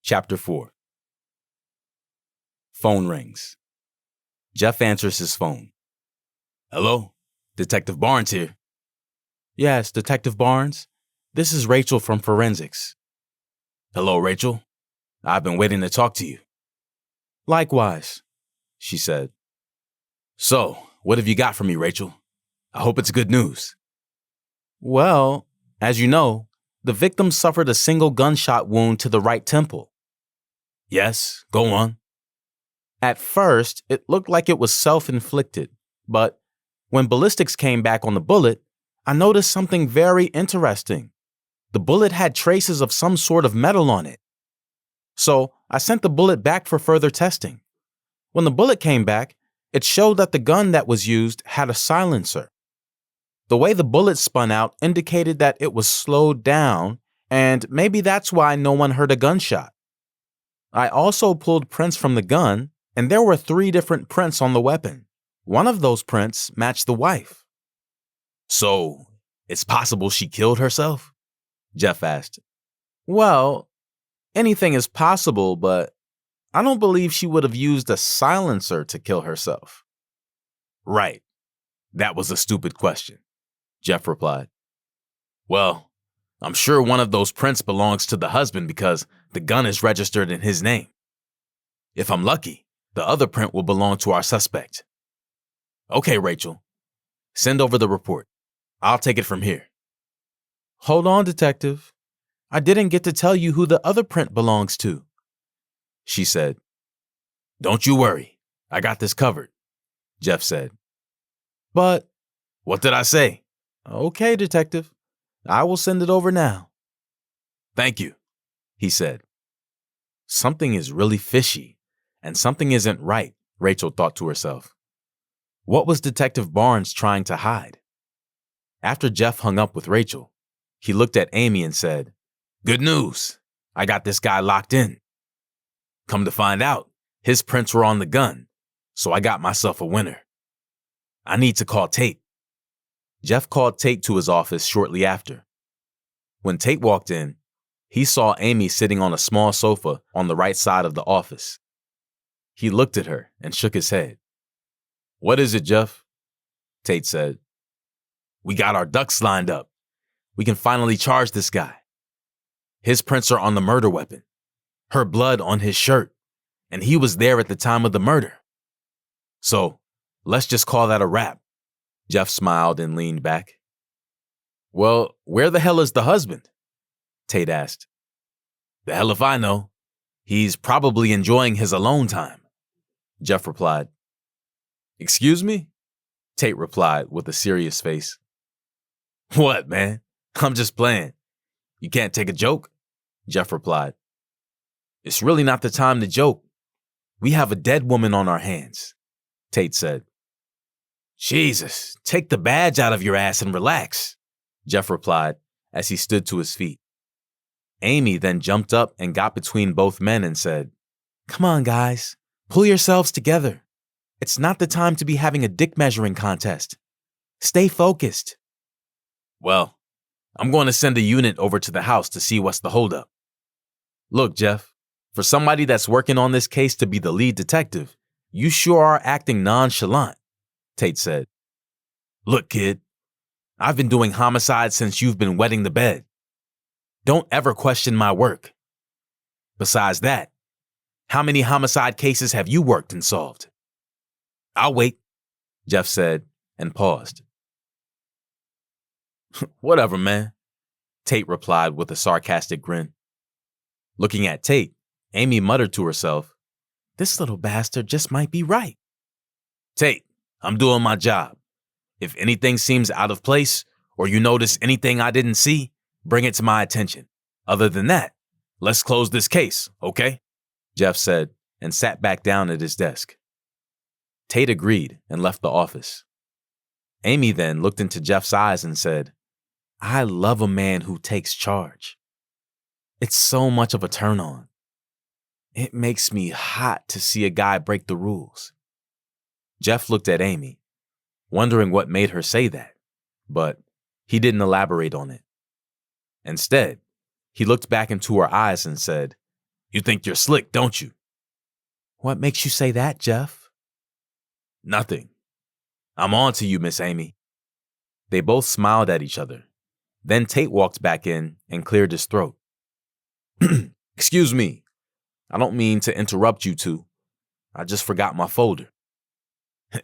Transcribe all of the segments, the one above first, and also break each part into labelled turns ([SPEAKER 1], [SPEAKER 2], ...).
[SPEAKER 1] Chapter 4. Phone rings. Jeff answers his phone. Hello? Detective Barnes here. Yes, Detective Barnes. This is Rachel from Forensics. Hello, Rachel. I've been waiting to talk to you. Likewise, she said. So, what have you got for me, Rachel? I hope it's good news. Well, as you know, the victim suffered a single gunshot wound to the right temple. Yes, go on. At first, it looked like it was self-inflicted, but when ballistics came back on the bullet, I noticed something very interesting. The bullet had traces of some sort of metal on it. So I sent the bullet back for further testing. When the bullet came back, it showed that the gun that was used had a silencer. The way the bullet spun out indicated that it was slowed down, and maybe that's why no one heard a gunshot. I also pulled prints from the gun, and there were 3 different prints on the weapon. One of those prints matched the wife. So, it's possible she killed herself? Jeff asked. Well, anything is possible, but I don't believe she would have used a silencer to kill herself. Right. That was a stupid question, Jeff replied. Well, I'm sure one of those prints belongs to the husband because the gun is registered in his name. If I'm lucky, the other print will belong to our suspect. Okay, Rachel. Send over the report. I'll take it from here. Hold on, Detective. I didn't get to tell you who the other print belongs to, she said. Don't you worry. I got this covered, Jeff said. But, what did I say? Okay, Detective. I will send it over now. Thank you, he said. Something is really fishy, and something isn't right, Rachel thought to herself. What was Detective Barnes trying to hide? After Jeff hung up with Rachel, he looked at Amy and said, Good news. I got this guy locked in. Come to find out, his prints were on the gun, so I got myself a winner. I need to call Tate. Jeff called Tate to his office shortly after. When Tate walked in, he saw Amy sitting on a small sofa on the right side of the office. He looked at her and shook his head. What is it, Jeff? Tate said. We got our ducks lined up. We can finally charge this guy. His prints are on the murder weapon, her blood on his shirt, and he was there at the time of the murder. So, let's just call that a wrap. Jeff smiled and leaned back. Well, where the hell is the husband? Tate asked. The hell if I know. He's probably enjoying his alone time, Jeff replied. Excuse me? Tate replied with a serious face. What, man? I'm just playing. You can't take a joke? Jeff replied. It's really not the time to joke. We have a dead woman on our hands, Tate said. Jesus, take the badge out of your ass and relax, Jeff replied as he stood to his feet. Amy then jumped up and got between both men and said, Come on, guys, pull yourselves together. It's not the time to be having a dick measuring contest. Stay focused. Well, I'm going to send a unit over to the house to see what's the holdup. Look, Jeff, for somebody that's working on this case to be the lead detective, you sure are acting nonchalant, Tate said. Look, kid, I've been doing homicide since you've been wetting the bed. Don't ever question my work. Besides that, how many homicide cases have you worked and solved? I'll wait, Jeff said, and paused. Whatever, man, Tate replied with a sarcastic grin. Looking at Tate, Amy muttered to herself, This little bastard just might be right. Tate, I'm doing my job. If anything seems out of place, or you notice anything I didn't see, bring it to my attention. Other than that, let's close this case, okay? Jeff said, and sat back down at his desk. Tate agreed and left the office. Amy then looked into Jeff's eyes and said, I love a man who takes charge. It's so much of a turn on. It makes me hot to see a guy break the rules. Jeff looked at Amy, wondering what made her say that, but he didn't elaborate on it. Instead, he looked back into her eyes and said, You think you're slick, don't you?
[SPEAKER 2] What makes you say that, Jeff?
[SPEAKER 1] Nothing. I'm on to you, Miss Amy. They both smiled at each other. Then Tate walked back in and cleared his throat. Excuse me. I don't mean to interrupt you two. I just forgot my folder.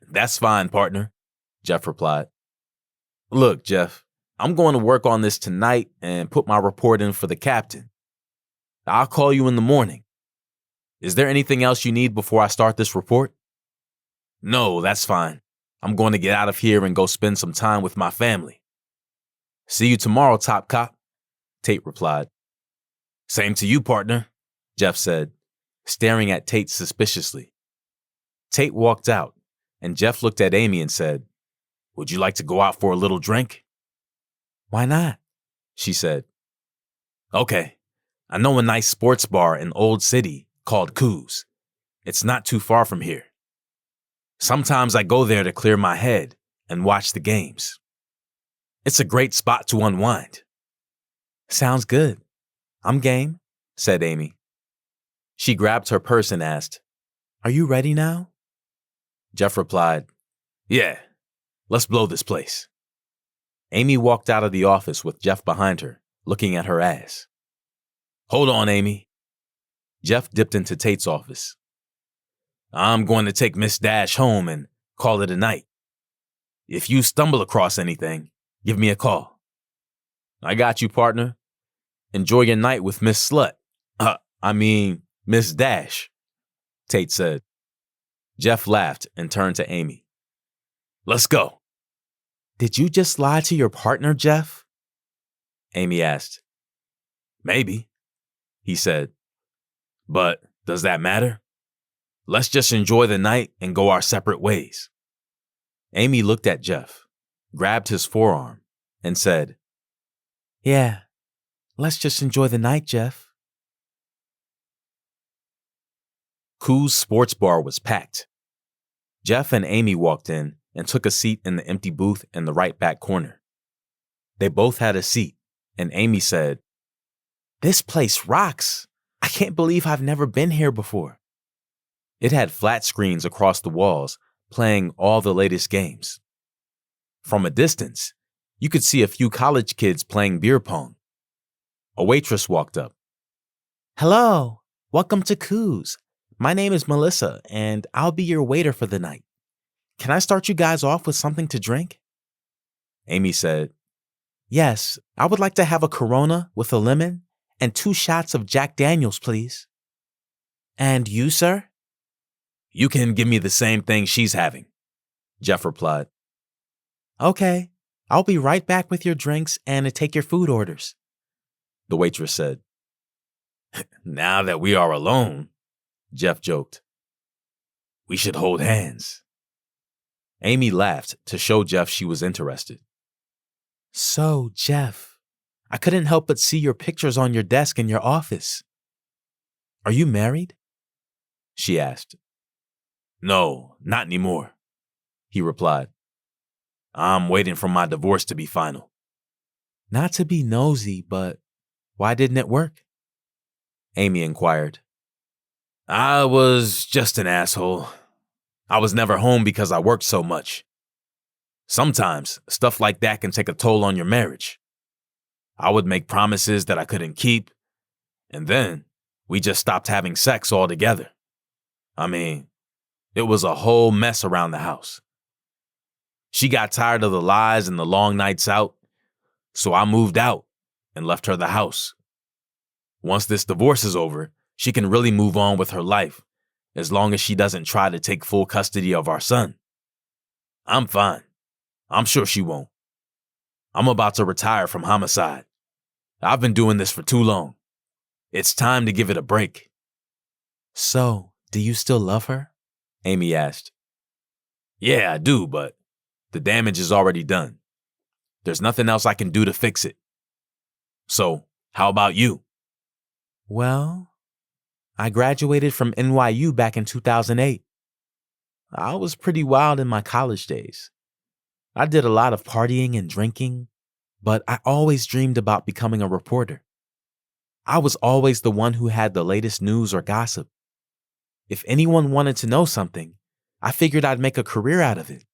[SPEAKER 1] That's fine, partner, Jeff replied. Look, Jeff, I'm going to work on this tonight and put my report in for the captain. I'll call you in the morning. Is there anything else you need before I start this report? No, that's fine. I'm going to get out of here and go spend some time with my family. See you tomorrow, Top Cop, Tate replied. Same to you, partner, Jeff said, staring at Tate suspiciously. Tate walked out, and Jeff looked at Amy and said, Would you like to go out for a little drink?
[SPEAKER 2] Why not?
[SPEAKER 1] She said. Okay, I know a nice sports bar in Old City called Coos. It's not too far from here. Sometimes I go there to clear my head and watch the games. It's a great spot to unwind.
[SPEAKER 2] Sounds good. I'm game,
[SPEAKER 1] said Amy. She grabbed her purse and asked,
[SPEAKER 2] Are you ready now?
[SPEAKER 1] Jeff replied, Yeah, let's blow this place. Amy walked out of the office with Jeff behind her, looking at her ass. Hold on, Amy. Jeff dipped into Tate's office. I'm going to take Miss Dash home and call it a night. If you stumble across anything, give me a call. I got you, partner. Enjoy your night with Miss Slut. Miss Dash, Tate said. Jeff laughed and turned to Amy. Let's go.
[SPEAKER 2] Did you just lie to your partner, Jeff?
[SPEAKER 1] Amy asked. Maybe, he said. But does that matter? Let's just enjoy the night and go our separate ways. Amy looked at Jeff, grabbed his forearm, and said,
[SPEAKER 2] Yeah, let's just enjoy the night, Jeff.
[SPEAKER 1] Coos Sports Bar was packed. Jeff and Amy walked in and took a seat in the empty booth in the right back corner. They both had a seat, and Amy said,
[SPEAKER 2] This place rocks. I can't believe I've never been here before.
[SPEAKER 1] It had flat screens across the walls, playing all the latest games. From a distance, you could see a few college kids playing beer pong. A waitress walked up.
[SPEAKER 2] Hello, welcome to Coos. My name is Melissa, and I'll be your waiter for the night. Can I start you guys off with something to drink?
[SPEAKER 1] Amy said,
[SPEAKER 2] Yes, I would like to have a Corona with a lemon and 2 shots of Jack Daniels, please. And you, sir?
[SPEAKER 1] You can give me the same thing she's having, Jeff replied.
[SPEAKER 2] Okay, I'll be right back with your drinks and to take your food orders,
[SPEAKER 1] the waitress said. Now that we are alone, Jeff joked, we should hold hands. Amy laughed to show Jeff she was interested.
[SPEAKER 2] So, Jeff, I couldn't help but see your pictures on your desk in your office. Are you married?
[SPEAKER 1] She asked. No, not anymore, he replied. I'm waiting for my divorce to be final.
[SPEAKER 2] Not to be nosy, but why didn't it work?
[SPEAKER 1] Amy inquired. I was just an asshole. I was never home because I worked so much. Sometimes stuff like that can take a toll on your marriage. I would make promises that I couldn't keep, and then we just stopped having sex altogether. It was a whole mess around the house. She got tired of the lies and the long nights out, so I moved out and left her the house. Once this divorce is over, she can really move on with her life, as long as she doesn't try to take full custody of our son. I'm fine. I'm sure she won't. I'm about to retire from homicide. I've been doing this for too long. It's time to give it a break.
[SPEAKER 2] So, do you still love her?
[SPEAKER 1] Amy asked. Yeah, I do, but the damage is already done. There's nothing else I can do to fix it. So, how about you?
[SPEAKER 2] Well, I graduated from NYU back in 2008. I was pretty wild in my college days. I did a lot of partying and drinking, but I always dreamed about becoming a reporter. I was always the one who had the latest news or gossip. If anyone wanted to know something, I figured I'd make a career out of it.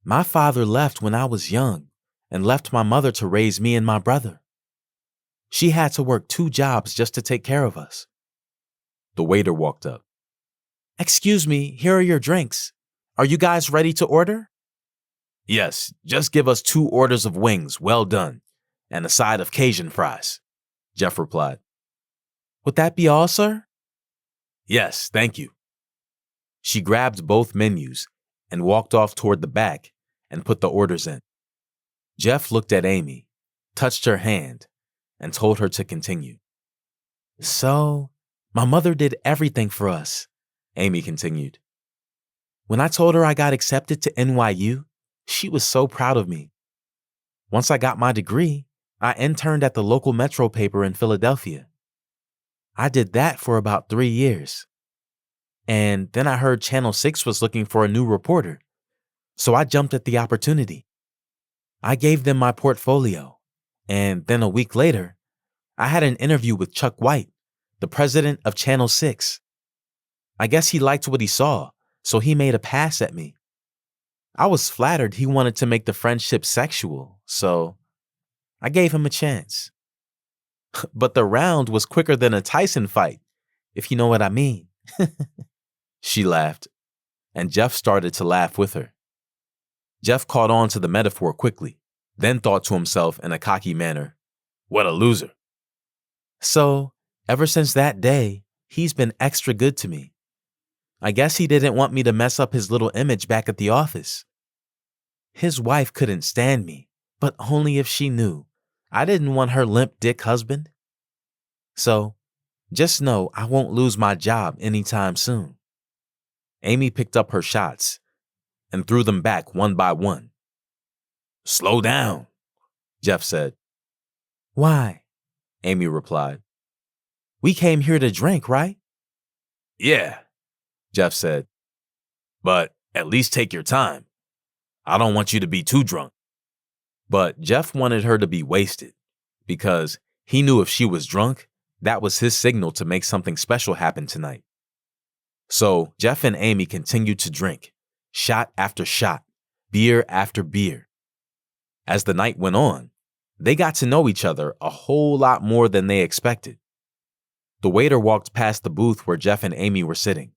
[SPEAKER 2] My father left when I was young and left my mother to raise me and my brother. She had to work 2 jobs just to take care of us.
[SPEAKER 1] The waiter walked up.
[SPEAKER 2] Excuse me, here are your drinks. Are you guys ready to order?
[SPEAKER 1] Yes, just give us 2 orders of wings, well done, and a side of Cajun fries, Jeff replied.
[SPEAKER 2] Would that be all, sir?
[SPEAKER 1] Yes, thank you.
[SPEAKER 2] She grabbed both menus and walked off toward the back and put the orders in. Jeff looked at Amy, touched her hand, and told her to continue. So, my mother did everything for us, Amy continued. When I told her I got accepted to NYU, she was so proud of me. Once I got my degree, I interned at the local Metro paper in Philadelphia. I did that for about 3 years. And then I heard Channel 6 was looking for a new reporter, so I jumped at the opportunity. I gave them my portfolio, and then a week later, I had an interview with Chuck White, the president of Channel 6. I guess he liked what he saw, so he made a pass at me. I was flattered he wanted to make the friendship sexual, so I gave him a chance. But the round was quicker than a Tyson fight, if you know what I mean. She laughed, and Jeff started to laugh with her. Jeff caught on to the metaphor quickly, then thought to himself in a cocky manner, "What a loser." So, ever since that day, he's been extra good to me. I guess he didn't want me to mess up his little image back at the office. His wife couldn't stand me, but only if she knew. I didn't want her limp dick husband. So, just know I won't lose my job anytime soon. Amy picked up her shots and threw them back one by one. "Slow down," Jeff said. "Why?" Amy replied. "We came here to drink, right?"
[SPEAKER 1] "Yeah," Jeff said. "But at least take your time. I don't want you to be too drunk." But Jeff wanted her to be wasted because he knew if she was drunk, that was his signal to make something special happen tonight. So Jeff and Amy continued to drink, shot after shot, beer after beer. As the night went on, they got to know each other a whole lot more than they expected. The waiter walked past the booth where Jeff and Amy were sitting.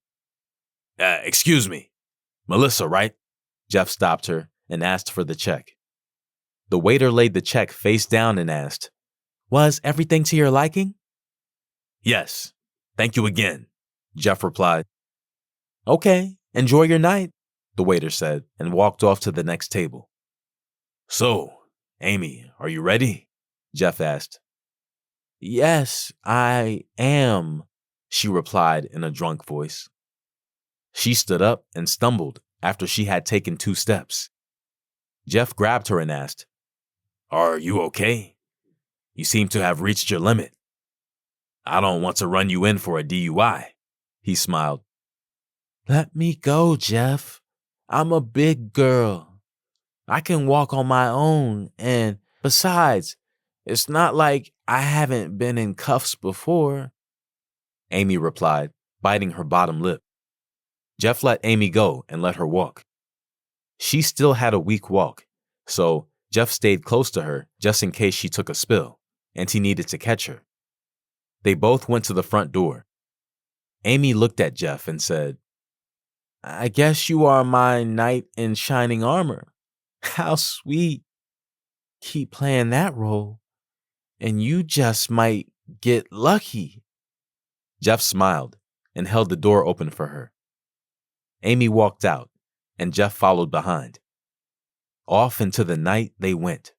[SPEAKER 1] Excuse me, Melissa, right?" Jeff stopped her and asked for the check. The waiter laid the check face down and asked, "Was everything to your liking?" "Yes, thank you again," Jeff replied. "Okay, enjoy your night," the waiter said and walked off to the next table. "So, Amy, are you ready?" Jeff asked. "Yes, I am," she replied in a drunk voice. She stood up and stumbled after she had taken 2 steps. Jeff grabbed her and asked, "Are you okay? You seem to have reached your limit." "I don't want to run you in for a DUI," he smiled. "Let me go, Jeff. I'm a big girl. I can walk on my own, and besides, it's not like I haven't been in cuffs before," Amy replied, biting her bottom lip. Jeff let Amy go and let her walk. She still had a weak walk, so Jeff stayed close to her just in case she took a spill, and he needed to catch her. They both went to the front door. Amy looked at Jeff and said, "I guess you are my knight in shining armor. How sweet. Keep playing that role, and you just might get lucky." Jeff smiled and held the door open for her. Amy walked out, and Jeff followed behind. Off into the night they went.